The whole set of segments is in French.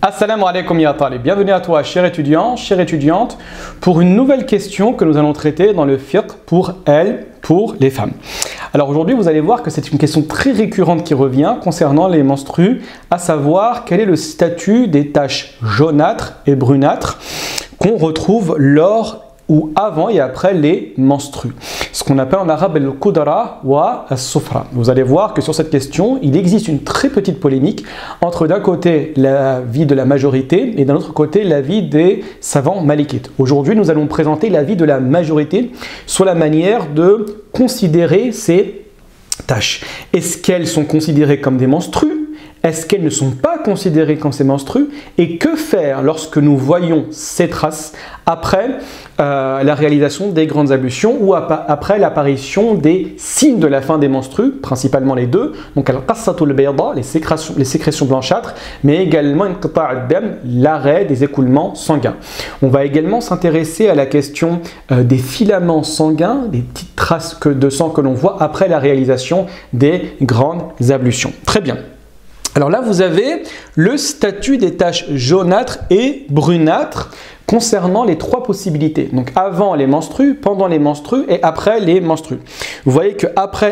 Assalamu alaikum ya talib. Bienvenue à toi, cher étudiant, chère étudiante, pour une nouvelle question que nous allons traiter dans le fiqh pour les femmes. Alors aujourd'hui, vous allez voir que c'est une question très récurrente qui revient concernant les menstrues, à savoir quel est le statut des taches jaunâtres et brunâtres qu'on retrouve lors ou avant et après les menstrues. Ce qu'on appelle en arabe le qudra wa as-sufra. Vous allez voir que sur cette question, il existe une très petite polémique entre d'un côté l'avis de la majorité et d'un autre côté l'avis des savants malikites. Aujourd'hui, nous allons présenter l'avis de la majorité sur la manière de considérer ces taches. Est-ce qu'elles sont considérées comme des menstrues ? Est-ce qu'elles ne sont pas considérées comme ces menstrues? Et que faire lorsque nous voyons ces traces après la réalisation des grandes ablutions ou après l'apparition des signes de la fin des menstrues, principalement les deux, donc al-qassatul bayda, les sécrétions blanchâtres, mais également l'arrêt des écoulements sanguins. On va également s'intéresser à la question des filaments sanguins, des petites traces de sang que l'on voit après la réalisation des grandes ablutions. Très bien. Alors là, vous avez le statut des taches jaunâtres et brunâtres concernant les trois possibilités. Donc avant les menstrues, pendant les menstrues et après les menstrues. Vous voyez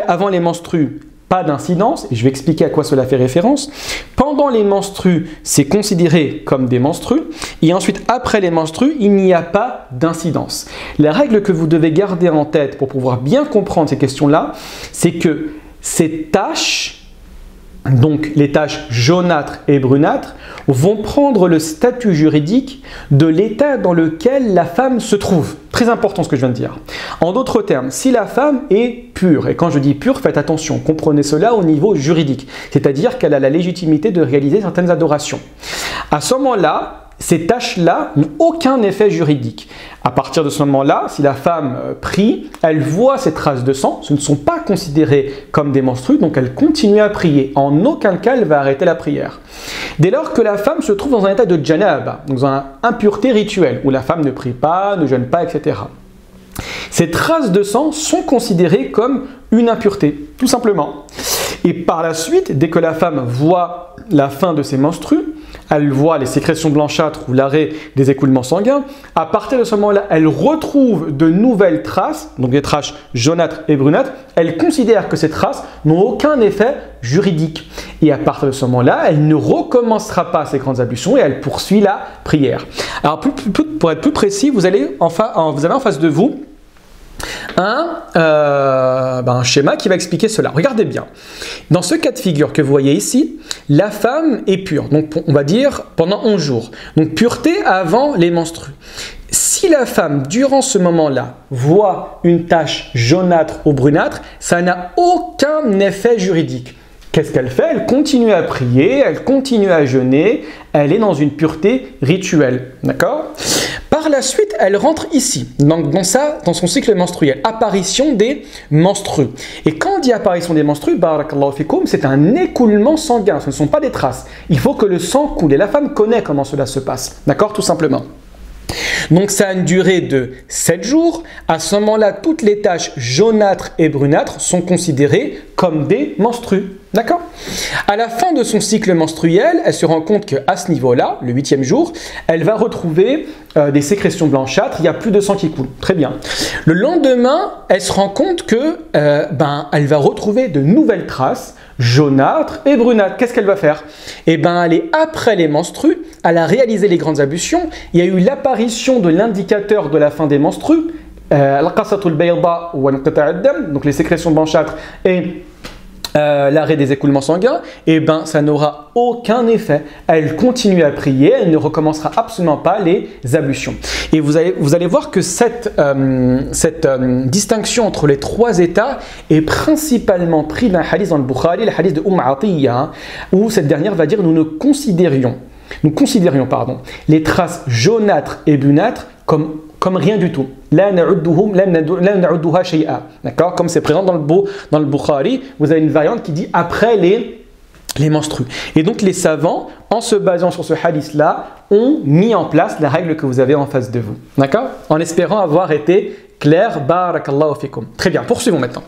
avant les menstrues, pas d'incidence, et je vais expliquer à quoi cela fait référence. Pendant les menstrues, c'est considéré comme des menstrues, et ensuite après les menstrues, il n'y a pas d'incidence. La règle que vous devez garder en tête pour pouvoir bien comprendre ces questions-là, c'est que ces taches, donc les taches jaunâtres et brunâtres, vont prendre le statut juridique de l'état dans lequel la femme se trouve. Très important ce que je viens de dire. En d'autres termes, si la femme est pure, et quand je dis pure, faites attention, comprenez cela au niveau juridique, c'est-à-dire qu'elle a la légitimité de réaliser certaines adorations. À ce moment-là, ces taches-là n'ont aucun effet juridique. À partir de ce moment-là, si la femme prie, elle voit ces traces de sang, ce ne sont pas considérées comme des menstrues, donc elle continue à prier. En aucun cas, elle va arrêter la prière. Dès lors que la femme se trouve dans un état de janab, donc dans une impureté rituelle, où la femme ne prie pas, ne jeûne pas, etc. Ces traces de sang sont considérées comme une impureté, tout simplement. Et par la suite, dès que la femme voit la fin de ses menstrues, elle voit les sécrétions blanchâtres ou l'arrêt des écoulements sanguins, à partir de ce moment-là, elle retrouve de nouvelles traces, donc des traces jaunâtres et brunâtres, elle considère que ces traces n'ont aucun effet juridique. Et à partir de ce moment-là, elle ne recommencera pas ses grandes ablutions et elle poursuit la prière. Alors pour être plus précis, vous avez en face de vous un schéma qui va expliquer cela. Regardez bien. Dans ce cas de figure que vous voyez ici, la femme est pure. Donc on va dire pendant 11 jours. Donc pureté avant les menstrues. Si la femme, durant ce moment-là, voit une tache jaunâtre ou brunâtre, ça n'a aucun effet juridique. Qu'est-ce qu'elle fait? Elle continue à prier, elle continue à jeûner, elle est dans une pureté rituelle. D'accord? Par la suite, elle rentre ici, dans son cycle menstruel, apparition des menstrues. Et quand on dit apparition des menstrues, barakallahu fikoum, c'est un écoulement sanguin, ce ne sont pas des traces. Il faut que le sang coule et la femme connaît comment cela se passe, d'accord, tout simplement. Donc ça a une durée de 7 jours. À ce moment-là, toutes les taches jaunâtres et brunâtres sont considérées comme des menstrues. D'accord? À la fin de son cycle menstruel, elle se rend compte qu'à ce niveau-là, le 8e jour, elle va retrouver des sécrétions blanchâtres, il n'y a plus de sang qui coule. Très bien. Le lendemain, elle se rend compte que elle va retrouver de nouvelles traces jaunâtres et brunâtres. Qu'est-ce qu'elle va faire? Elle est après les menstrues, elle a réalisé les grandes ablutions, il y a eu l'apparition de l'indicateur de la fin des menstrues, al-qassatul bayda wa inqita' dam, donc les sécrétions blanchâtres et l'arrêt des écoulements sanguins, ça n'aura aucun effet. Elle continue à prier, elle ne recommencera absolument pas les ablutions. Et vous allez voir que cette distinction entre les trois états est principalement prise d'un hadith dans le Bukhari, le hadith de Atiyya, où cette dernière va dire nous considérions les traces jaunâtres et brunâtres comme rien du tout. D'accord? Comme c'est présent dans le Bukhari, vous avez une variante qui dit après les menstrues. Et donc les savants, en se basant sur ce hadith-là, ont mis en place la règle que vous avez en face de vous. D'accord? En espérant avoir été clair. Barakallahu fikum. Très bien, poursuivons maintenant.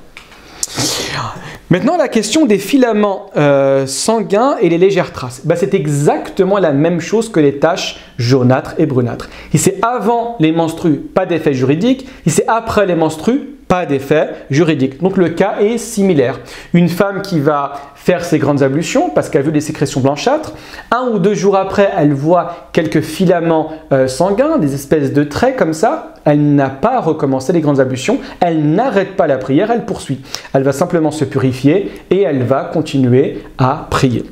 Maintenant, la question des filaments sanguins et les légères traces. C'est exactement la même chose que les taches jaunâtres et brunâtres. Si c'est avant les menstrues, pas d'effet juridique. Si c'est après les menstrues, pas d'effet juridique. Donc le cas est similaire. Une femme qui va faire ses grandes ablutions parce qu'elle a vu des sécrétions blanchâtres, 1 ou 2 jours après, elle voit quelques filaments sanguins, des espèces de traits comme ça. Elle n'a pas recommencé les grandes ablutions, elle n'arrête pas la prière, elle poursuit. Elle va simplement se purifier et elle va continuer à prier.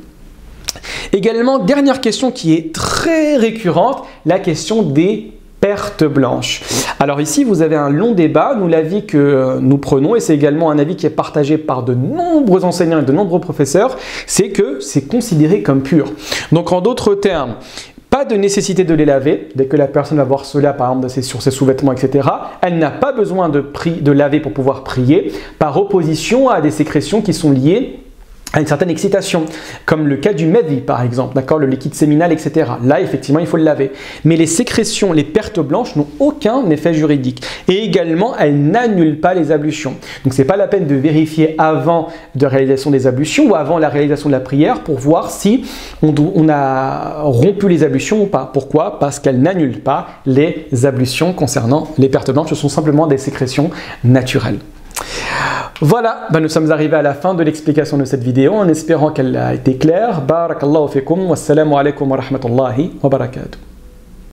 Également, dernière question qui est très récurrente, la question des pertes blanches. Alors ici, vous avez un long débat. Nous, l'avis que nous prenons, et c'est également un avis qui est partagé par de nombreux enseignants et de nombreux professeurs, c'est que c'est considéré comme pur. Donc en d'autres termes, pas de nécessité de les laver. Dès que la personne va voir cela, par exemple sur ses sous-vêtements, etc., elle n'a pas besoin de laver pour pouvoir prier, par opposition à des sécrétions qui sont liées à une certaine excitation, comme le cas du Madi par exemple, d'accord, le liquide séminal, etc. Là, effectivement, il faut le laver. Mais les sécrétions, les pertes blanches n'ont aucun effet juridique. Et également, elles n'annulent pas les ablutions. Donc, ce n'est pas la peine de vérifier avant de réalisation des ablutions ou avant la réalisation de la prière pour voir si on a rompu les ablutions ou pas. Pourquoi? Parce qu'elles n'annulent pas les ablutions concernant les pertes blanches. Ce sont simplement des sécrétions naturelles. Voilà, nous sommes arrivés à la fin de l'explication de cette vidéo en espérant qu'elle a été claire. Barakallahu fikum, wassalamu alaikum wa rahmatullahi wa barakatuh.